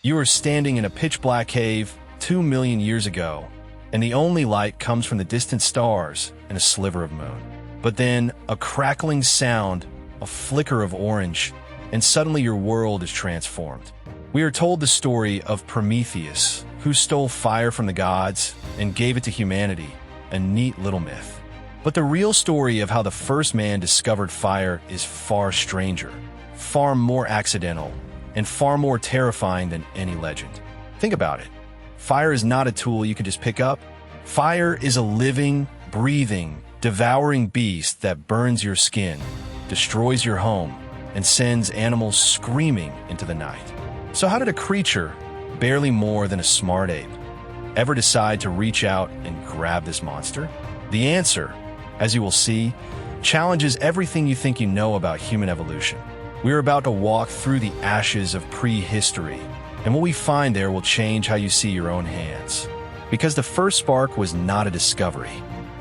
You are standing in a pitch-black cave 2 million years ago, and the only light comes from the distant stars and a sliver of moon. But then, a crackling sound, a flicker of orange, and suddenly your world is transformed. We are told the story of Prometheus, who stole fire from the gods and gave it to humanity, a neat little myth. But the real story of how the first man discovered fire is far stranger, far more accidental, and far more terrifying than any legend. Think about it. Fire is not a tool you can just pick up. Fire is a living, breathing, devouring beast that burns your skin, destroys your home, and sends animals screaming into the night. So how did a creature, barely more than a smart ape, ever decide to reach out and grab this monster? The answer, as you will see, challenges everything you think you know about human evolution. We are about to walk through the ashes of prehistory, and what we find there will change how you see your own hands. Because the first spark was not a discovery.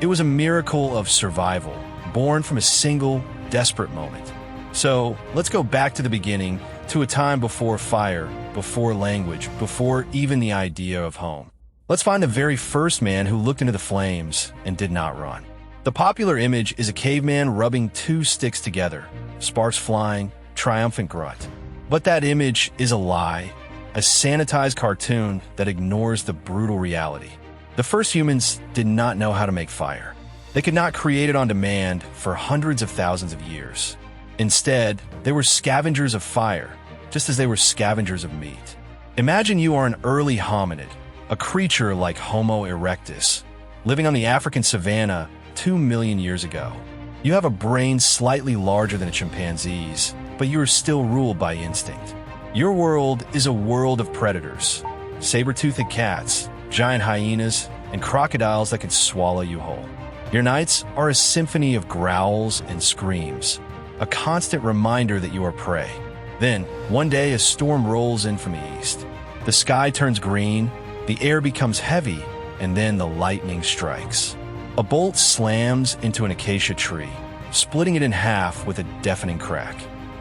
It was a miracle of survival, born from a single, desperate moment. So, let's go back to the beginning, to a time before fire, before language, before even the idea of home. Let's find the very first man who looked into the flames and did not run. The popular image is a caveman rubbing two sticks together, sparks flying, triumphant grunt. But that image is a lie, a sanitized cartoon that ignores the brutal reality. The first humans did not know how to make fire. They could not create it on demand for hundreds of thousands of years. Instead, they were scavengers of fire, just as they were scavengers of meat. Imagine you are an early hominid, a creature like Homo erectus, living on the African savanna 2 million years ago. You have a brain slightly larger than a chimpanzee's, but you are still ruled by instinct. Your world is a world of predators, saber-toothed cats, giant hyenas, and crocodiles that could swallow you whole. Your nights are a symphony of growls and screams, a constant reminder that you are prey. Then, one day, a storm rolls in from the east. The sky turns green, the air becomes heavy, and then the lightning strikes. A bolt slams into an acacia tree, splitting it in half with a deafening crack.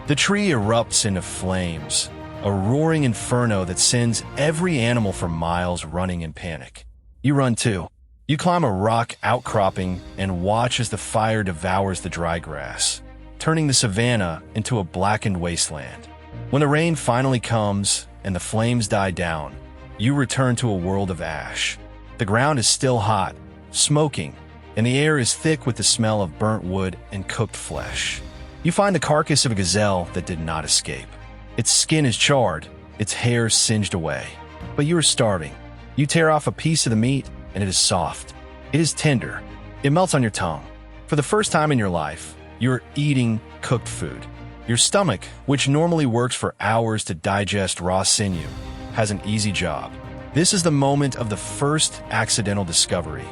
The tree erupts into flames, a roaring inferno that sends every animal for miles running in panic. You run too. You climb a rock outcropping and watch as the fire devours the dry grass, turning the savanna into a blackened wasteland. When the rain finally comes and the flames die down, you return to a world of ash. The ground is still hot, smoking, and the air is thick with the smell of burnt wood and cooked flesh. You find the carcass of a gazelle that did not escape. Its skin is charred, its hair singed away. But you are starving. You tear off a piece of the meat, and it is soft. It is tender. It melts on your tongue. For the first time in your life, you are eating cooked food. Your stomach, which normally works for hours to digest raw sinew, has an easy job. This is the moment of the first accidental discovery.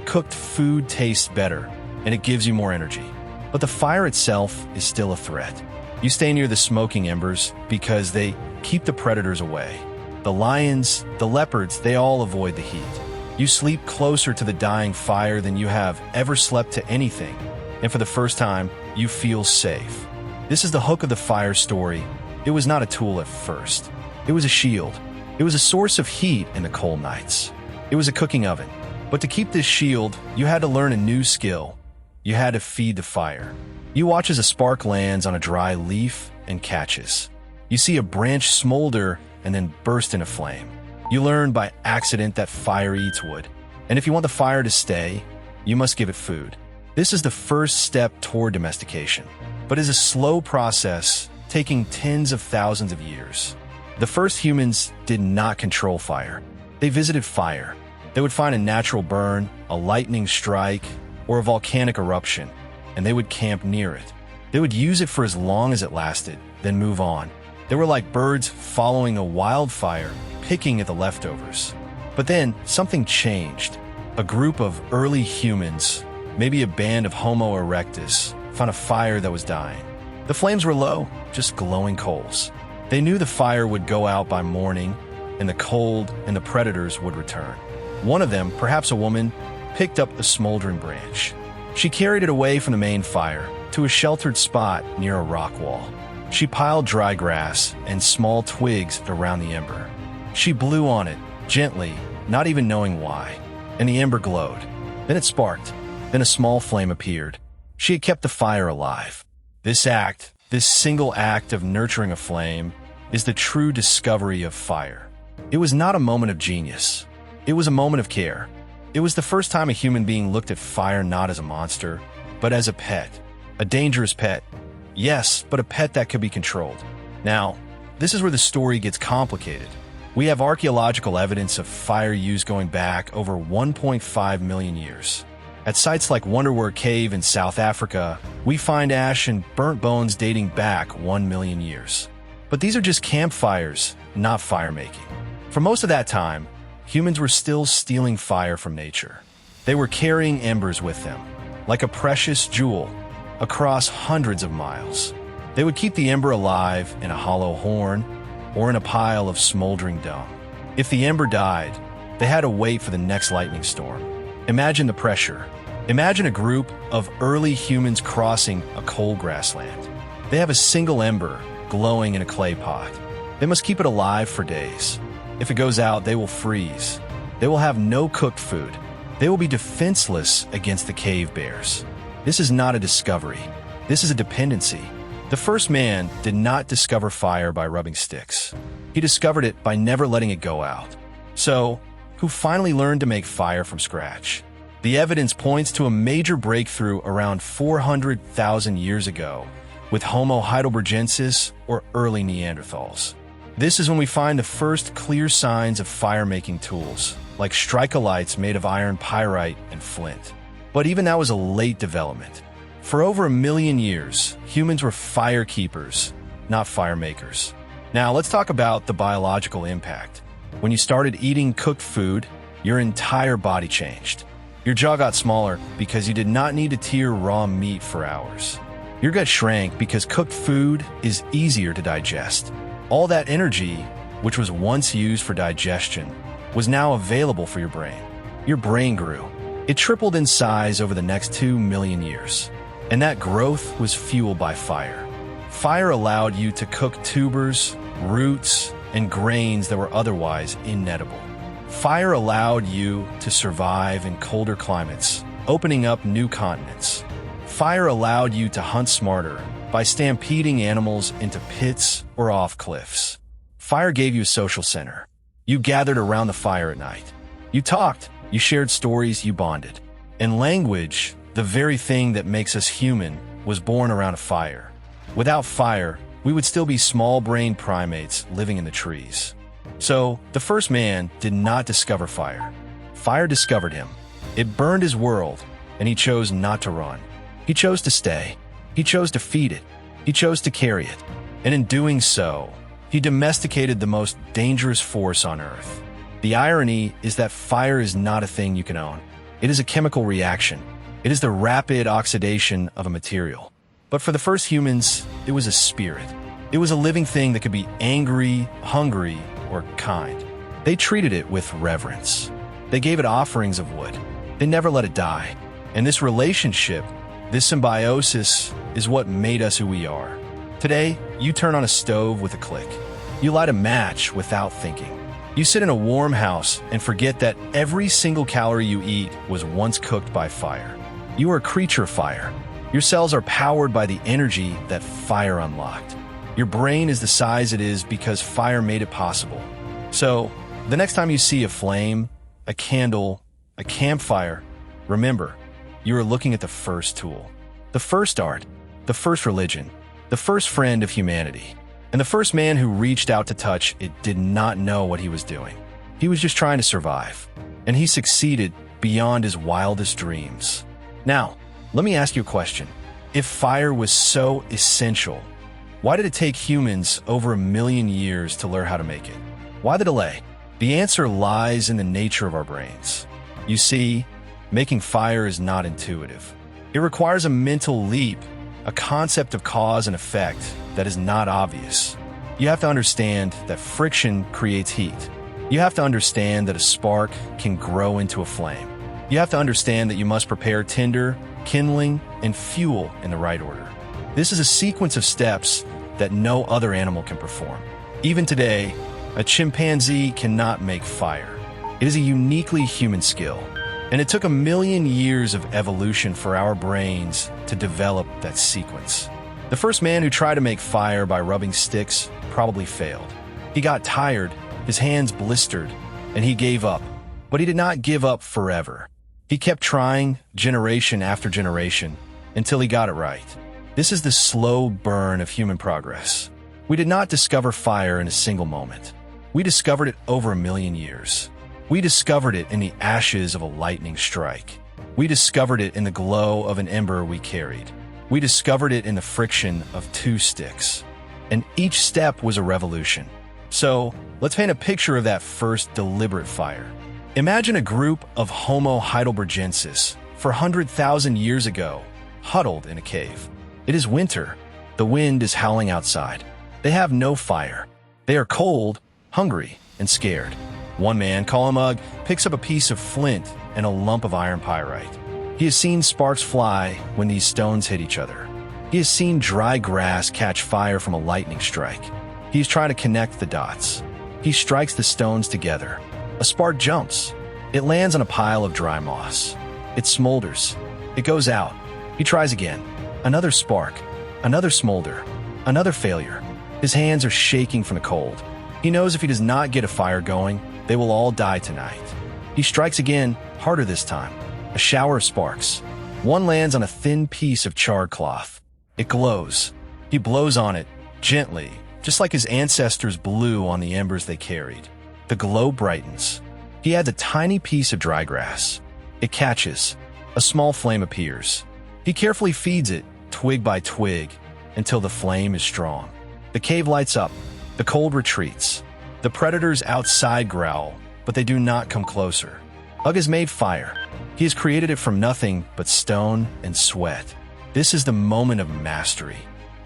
Cooked food tastes better, and it gives you more energy. But the fire itself is still a threat. You stay near the smoking embers because they keep the predators away. The lions, the leopards, they all avoid the heat. You sleep closer to the dying fire than you have ever slept to anything, and for the first time, you feel safe. This is the hook of the fire story. It was not a tool at first. It was a shield. It was a source of heat in the cold nights. It was a cooking oven. But to keep this shield, you had to learn a new skill. You had to feed the fire. You watch as a spark lands on a dry leaf and catches. You see a branch smolder and then burst into flame. You learn by accident that fire eats wood. And if you want the fire to stay, you must give it food. This is the first step toward domestication, but is a slow process taking tens of thousands of years. The first humans did not control fire. They visited fire. They would find a natural burn, a lightning strike, or a volcanic eruption, and they would camp near it. They would use it for as long as it lasted, then move on. They were like birds following a wildfire, picking at the leftovers. But then, something changed. A group of early humans, maybe a band of Homo erectus, found a fire that was dying. The flames were low, just glowing coals. They knew the fire would go out by morning, and the cold and the predators would return. One of them, perhaps a woman, picked up a smoldering branch. She carried it away from the main fire to a sheltered spot near a rock wall. She piled dry grass and small twigs around the ember. She blew on it, gently, not even knowing why, and the ember glowed. Then it sparked. Then a small flame appeared. She had kept the fire alive. This single act of nurturing a flame, is the true discovery of fire. It was not a moment of genius. It was a moment of care. It was the first time a human being looked at fire not as a monster, but as a pet. A dangerous pet. Yes, but a pet that could be controlled. Now, this is where the story gets complicated. We have archaeological evidence of fire use going back over 1.5 million years. At sites like Wonderwerk Cave in South Africa, we find ash and burnt bones dating back 1 million years. But these are just campfires, not fire-making. For most of that time, humans were still stealing fire from nature. They were carrying embers with them, like a precious jewel, across hundreds of miles. They would keep the ember alive in a hollow horn or in a pile of smoldering dung. If the ember died, they had to wait for the next lightning storm. Imagine the pressure. Imagine a group of early humans crossing a cold grassland. They have a single ember glowing in a clay pot. They must keep it alive for days. If it goes out, they will freeze. They will have no cooked food. They will be defenseless against the cave bears. This is not a discovery. This is a dependency. The first man did not discover fire by rubbing sticks. He discovered it by never letting it go out. So, who finally learned to make fire from scratch? The evidence points to a major breakthrough around 400,000 years ago with Homo heidelbergensis or early Neanderthals. This is when we find the first clear signs of fire-making tools, like strikolites made of iron pyrite and flint. But even that was a late development. For over 1 million years, humans were fire keepers, not fire makers. Now let's talk about the biological impact. When you started eating cooked food, your entire body changed. Your jaw got smaller because you did not need to tear raw meat for hours. Your gut shrank because cooked food is easier to digest. All that energy, which was once used for digestion, was now available for your brain. Your brain grew. It tripled in size over the next 2 million years. And that growth was fueled by fire. Fire allowed you to cook tubers, roots, and grains that were otherwise inedible. Fire allowed you to survive in colder climates, opening up new continents. Fire allowed you to hunt smarter by stampeding animals into pits or off cliffs. Fire gave you a social center. You gathered around the fire at night. You talked, you shared stories, you bonded. And language, the very thing that makes us human, was born around a fire. Without fire, we would still be small-brained primates living in the trees. So, the first man did not discover fire. Fire discovered him. It burned his world, and he chose not to run. He chose to stay. He chose to feed it. He chose to carry it. And in doing so, he domesticated the most dangerous force on Earth. The irony is that fire is not a thing you can own. It is a chemical reaction. It is the rapid oxidation of a material. But for the first humans, it was a spirit. It was a living thing that could be angry, hungry, or kind. They treated it with reverence. They gave it offerings of wood. They never let it die. And this relationship, this symbiosis, is what made us who we are. Today, you turn on a stove with a click. You light a match without thinking. You sit in a warm house and forget that every single calorie you eat was once cooked by fire. You are a creature of fire. Your cells are powered by the energy that fire unlocked. Your brain is the size it is because fire made it possible. So, the next time you see a flame, a candle, a campfire, remember, you are looking at the first tool, the first art, the first religion, the first friend of humanity. And the first man who reached out to touch it did not know what he was doing. He was just trying to survive. And he succeeded beyond his wildest dreams. Now, let me ask you a question. If fire was so essential, why did it take humans over 1 million years to learn how to make it? Why the delay? The answer lies in the nature of our brains. You see, making fire is not intuitive. It requires a mental leap, a concept of cause and effect that is not obvious. You have to understand that friction creates heat. You have to understand that a spark can grow into a flame. You have to understand that you must prepare tinder, kindling, and fuel in the right order. This is a sequence of steps that no other animal can perform. Even today, A chimpanzee cannot make fire. It is a uniquely human skill, and it took 1,000,000 years of evolution for our brains to develop that sequence. The first man who tried to make fire by rubbing sticks probably failed. He got tired, his hands blistered, and he gave up. But he did not give up forever. He kept trying generation after generation until he got it right. This is the slow burn of human progress. We did not discover fire in a single moment. We discovered it over 1,000,000 years. We discovered it in the ashes of a lightning strike. We discovered it in the glow of an ember we carried. We discovered it in the friction of 2 sticks. And each step was a revolution. So, let's paint a picture of that first deliberate fire. Imagine a group of Homo heidelbergensis 400,000 years ago, huddled in a cave. It is winter. The wind is howling outside. They have no fire. They are cold, hungry, and scared. One man, call him Ugg, picks up a piece of flint and a lump of iron pyrite. He has seen sparks fly when these stones hit each other. He has seen dry grass catch fire from a lightning strike. He is trying to connect the dots. He strikes the stones together. A spark jumps. It lands on a pile of dry moss. It smolders. It goes out. He tries again. Another spark. Another smolder. Another failure. His hands are shaking from the cold. He knows if he does not get a fire going, they will all die tonight. He strikes again, harder this time. A shower of sparks. One lands on a thin piece of charred cloth. It glows. He blows on it, gently, just like his ancestors blew on the embers they carried. The glow brightens. He adds a tiny piece of dry grass. It catches. A small flame appears. He carefully feeds it, twig by twig, until the flame is strong. The cave lights up. The cold retreats. The predators outside growl, but they do not come closer. Ugg has made fire. He has created it from nothing but stone and sweat. This is the moment of mastery.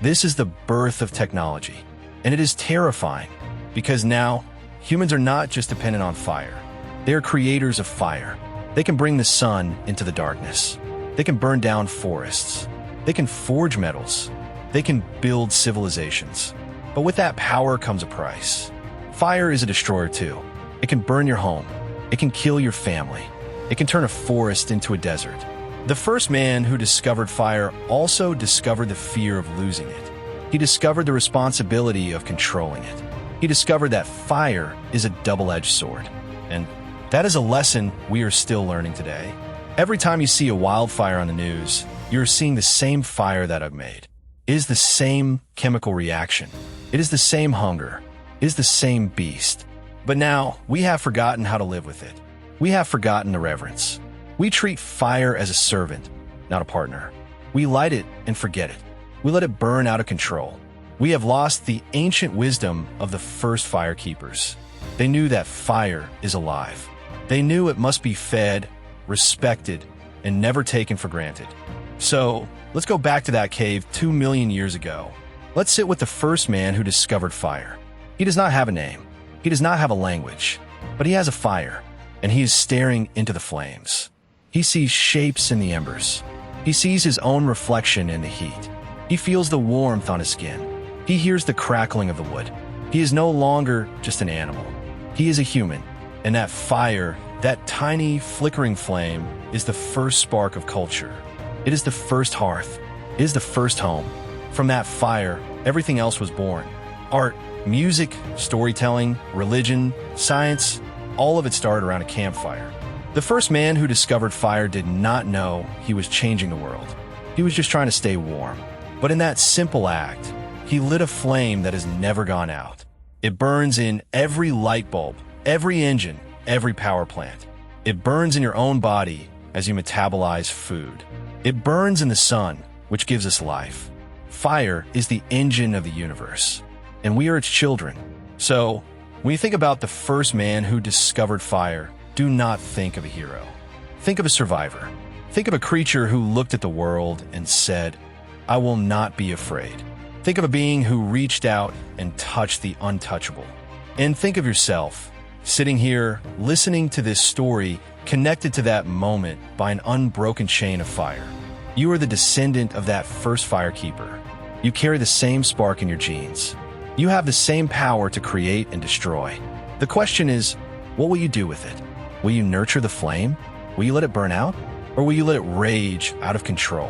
This is the birth of technology. And it is terrifying, because now, humans are not just dependent on fire. They are creators of fire. They can bring the sun into the darkness. They can burn down forests. They can forge metals. They can build civilizations. But with that power comes a price. Fire is a destroyer too. It can burn your home. It can kill your family. It can turn a forest into a desert. The first man who discovered fire also discovered the fear of losing it. He discovered the responsibility of controlling it. He discovered that fire is a double-edged sword. And that is a lesson we are still learning today. Every time you see a wildfire on the news, you're seeing the same fire that I've made. It is the same chemical reaction. It is the same hunger. It is the same beast. But now, we have forgotten how to live with it. We have forgotten the reverence. We treat fire as a servant, not a partner. We light it and forget it. We let it burn out of control. We have lost the ancient wisdom of the first fire keepers. They knew that fire is alive. They knew it must be fed, respected, and never taken for granted. So, let's go back to that cave 2,000,000 years ago. Let's sit with the first man who discovered fire. He does not have a name. He does not have a language. But he has a fire, and he is staring into the flames. He sees shapes in the embers. He sees his own reflection in the heat. He feels the warmth on his skin. He hears the crackling of the wood. He is no longer just an animal. He is a human, and that fire, that tiny flickering flame, is the first spark of culture. It is the first hearth. It is the first home. From that fire, everything else was born. Art, music, storytelling, religion, science, all of it started around a campfire. The first man who discovered fire did not know he was changing the world. He was just trying to stay warm. But in that simple act, he lit a flame that has never gone out. It burns in every light bulb, every engine, every power plant. It burns in your own body as you metabolize food. It burns in the sun, which gives us life. Fire is the engine of the universe, and we are its children. So, when you think about the first man who discovered fire, do not think of a hero. Think of a survivor. Think of a creature who looked at the world and said, "I will not be afraid." Think of a being who reached out and touched the untouchable. And think of yourself, sitting here, listening to this story, connected to that moment by an unbroken chain of fire. You are the descendant of that first firekeeper. You carry the same spark in your genes. You have the same power to create and destroy. The question is, what will you do with it? Will you nurture the flame? Will you let it burn out? Or will you let it rage out of control?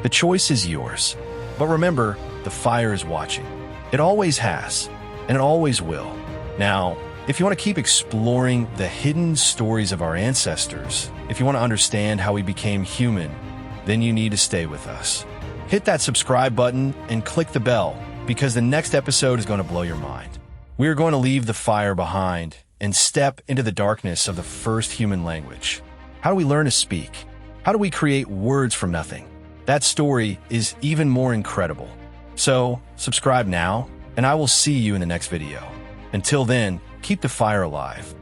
The choice is yours. But remember, the fire is watching. It always has, and it always will. Now, if you want to keep exploring the hidden stories of our ancestors, if you want to understand how we became human, then you need to stay with us. Hit that subscribe button and click the bell, because the next episode is going to blow your mind. We are going to leave the fire behind and step into the darkness of the first human language. How do we learn to speak? How do we create words from nothing? That story is even more incredible. So, subscribe now, and I will see you in the next video. Until then, keep the fire alive.